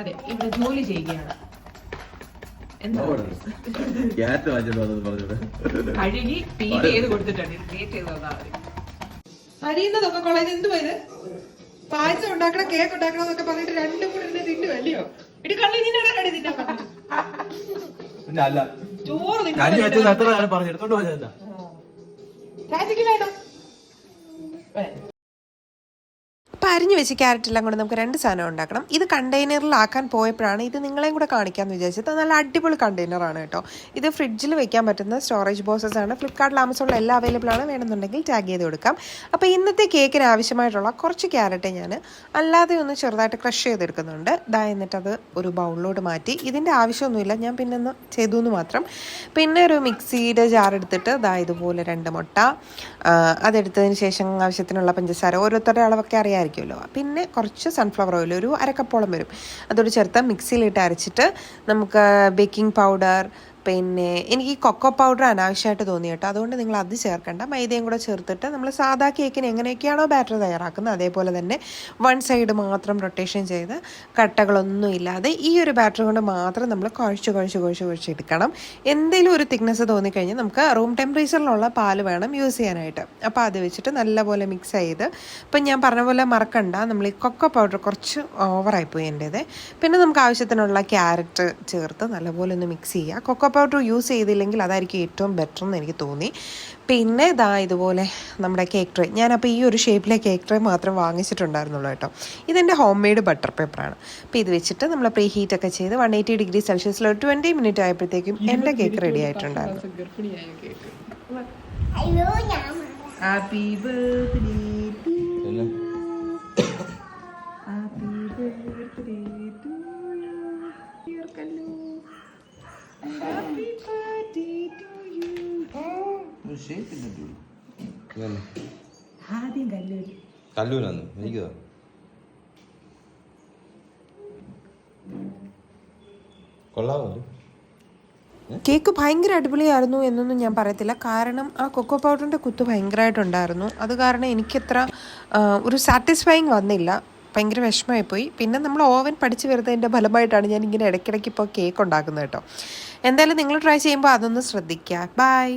അതെ, ഇവിടെ ജോലി ചെയ്യുകയാണ്. കഴുകി പീൽ ചെയ്ത് കൊടുത്തിട്ടുണ്ട്. ക്രിയേറ്റ് ചെയ്ത് തന്നാ മതി. അരിയുന്നതൊക്കെ കൊള്ളാം. എന്തുവാ ഇത്? പായസം ഉണ്ടാക്കണം, കേക്ക് ഉണ്ടാക്കണം എന്നൊക്കെ പറഞ്ഞിട്ട് രണ്ടും കൂടെ എന്നെ തിന്നുവല്ലയോ? ഇടി കള്ളി നിന്നോട് തിന്നാൻ ചോറ് വേണം. അപ്പോൾ അരിഞ്ഞു വെച്ച് ക്യാരറ്റെല്ലാം കൂടെ നമുക്ക് 2 സാധനം ഉണ്ടാക്കണം. ഇത് കണ്ടെയ്നറിലാക്കാൻ പോയപ്പോഴാണ് ഇത് നിങ്ങളെയും കൂടെ കാണിക്കാമെന്ന് വിചാരിച്ചത്. നല്ല അടിപൊളി കണ്ടെയ്നറാണ് കേട്ടോ. ഇത് ഫ്രിഡ്ജിൽ വെക്കാൻ പറ്റുന്ന സ്റ്റോറേജ് ബോക്സസ് ആണ്. ഫ്ലിപ്കാർട്ടിൽ, ആമസോണിൽ എല്ലാം അവൈലബിൾ ആണ്. വേണമെന്നുണ്ടെങ്കിൽ ടാഗ് ചെയ്ത് കൊടുക്കാം. അപ്പോൾ ഇന്നത്തെ കേക്കിന് ആവശ്യമായിട്ടുള്ള കുറച്ച് ക്യാരറ്റ് ഞാൻ അല്ലാതെ ഒന്ന് ചെറുതായിട്ട് ക്രഷ് ചെയ്തെടുക്കുന്നുണ്ട്. എന്നിട്ട് അത് ഒരു ബൗളിലോട്ട് മാറ്റി. ഇതിൻ്റെ ആവശ്യമൊന്നുമില്ല, ഞാൻ പിന്നെ ഒന്ന് ചെയ്തു എന്ന് മാത്രം. പിന്നെ ഒരു മിക്സിയുടെ ജാർ എടുത്തിട്ട് ഇതുപോലെ 2 മുട്ട, അതെടുത്തതിന് ശേഷം ആവശ്യത്തിനുള്ള പഞ്ചസാര, ഓരോരുത്തരുടെ അളവൊക്കെ അറിയാമായിരിക്കും. പിന്നെ കുറച്ച് സൺഫ്ലവർ ഓയിൽ, ഒരു 1/2 കപ്പോളം വരും, അതോട് ചേർത്ത് മിക്സിയിലിട്ട് അരച്ചിട്ട് നമുക്ക് ബേക്കിംഗ് പൗഡർ, പിന്നെ എനിക്ക് കൊക്കോ പൗഡർ അനാവശ്യമായിട്ട് തോന്നി കേട്ടോ. അതുകൊണ്ട് നിങ്ങൾ അത് ചേർക്കേണ്ട. മൈദയും കൂടെ ചേർത്തിട്ട് നമ്മൾ സാധാ കേക്കിന് എങ്ങനെയൊക്കെയാണോ ബാറ്റർ തയ്യാറാക്കുന്നത് അതേപോലെ തന്നെ 1 സൈഡ് മാത്രം റൊട്ടേഷൻ ചെയ്ത് കട്ടകളൊന്നും ഇല്ലാതെ ഈ ഒരു ബാറ്റർ കൊണ്ട് മാത്രം നമ്മൾ കുഴച്ചെടുക്കണം. എന്തെങ്കിലും ഒരു തിക്നെസ് തോന്നിക്കഴിഞ്ഞാൽ നമുക്ക് റൂം ടെമ്പറേച്ചറിലുള്ള പാല് വേണം യൂസ് ചെയ്യാനായിട്ട്. അപ്പോൾ അത് വെച്ചിട്ട് നല്ലപോലെ മിക്സ് ചെയ്ത്, ഇപ്പം ഞാൻ പറഞ്ഞ പോലെ മറക്കണ്ട, നമ്മൾ ഈ കൊക്കോ പൗഡർ കുറച്ച് ഓവറായിപ്പോയി എൻ്റേത്. പിന്നെ നമുക്ക് ആവശ്യത്തിനുള്ള ക്യാരറ്റ് ചേർത്ത് നല്ലപോലെ ഒന്ന് മിക്സ് ചെയ്യുക. കൊക്കോ പൗഡർ യൂസ് ചെയ്തില്ലെങ്കിൽ അതായിരിക്കും ഏറ്റവും ബെറ്റർ എന്ന് എനിക്ക് തോന്നി. പിന്നെ ഇതുപോലെ നമ്മുടെ കേക്ക് ട്രേ, ഞാനപ്പോൾ ഈ ഒരു ഷേപ്പിലെ കേക്ക് ട്രേ മാത്രം വാങ്ങിച്ചിട്ടുണ്ടായിരുന്നുള്ളൂ കേട്ടോ. ഇതെൻ്റെ ഹോം മെയ്ഡ് ബട്ടർ പേപ്പറാണ്. അപ്പോൾ ഇത് വെച്ചിട്ട് നമ്മൾ പ്രീ ഹീറ്റൊക്കെ ചെയ്ത് 180 ഡിഗ്രി സെൽഷ്യസിൽ 20 മിനിറ്റ് ആയപ്പോഴത്തേക്കും എൻ്റെ കേക്ക് റെഡി ആയിട്ടുണ്ടായിരുന്നു. Happy birthday to you, happy birthday to you, dear Kallu, happy birthday to you. ആദ്യം കല്ലൂരാന്ന് എനിക്ക് കൊള്ളാമല്ലോ. കേക്ക് ഭയങ്കര അടിപൊളിയായിരുന്നു എന്നൊന്നും ഞാൻ പറയത്തില്ല. കാരണം ആ കൊക്കോ പൗഡറിൻ്റെ കുത്ത് ഭയങ്കരമായിട്ടുണ്ടായിരുന്നു. അത് കാരണം എനിക്കത്ര ഒരു സാറ്റിസ്ഫൈങ് വന്നില്ല. ഭയങ്കര വിഷമമായിപ്പോയി. പിന്നെ നമ്മൾ ഓവൻ പഠിച്ച് വരുന്നതിൻ്റെ ഫലമായിട്ടാണ് ഞാൻ ഇങ്ങനെ ഇടയ്ക്കിടയ്ക്ക് ഇപ്പോൾ കേക്ക് ഉണ്ടാക്കുന്നത് കേട്ടോ. എന്തായാലും നിങ്ങൾ ട്രൈ ചെയ്യുമ്പോൾ അതൊന്ന് ശ്രദ്ധിക്കുക. ബൈ.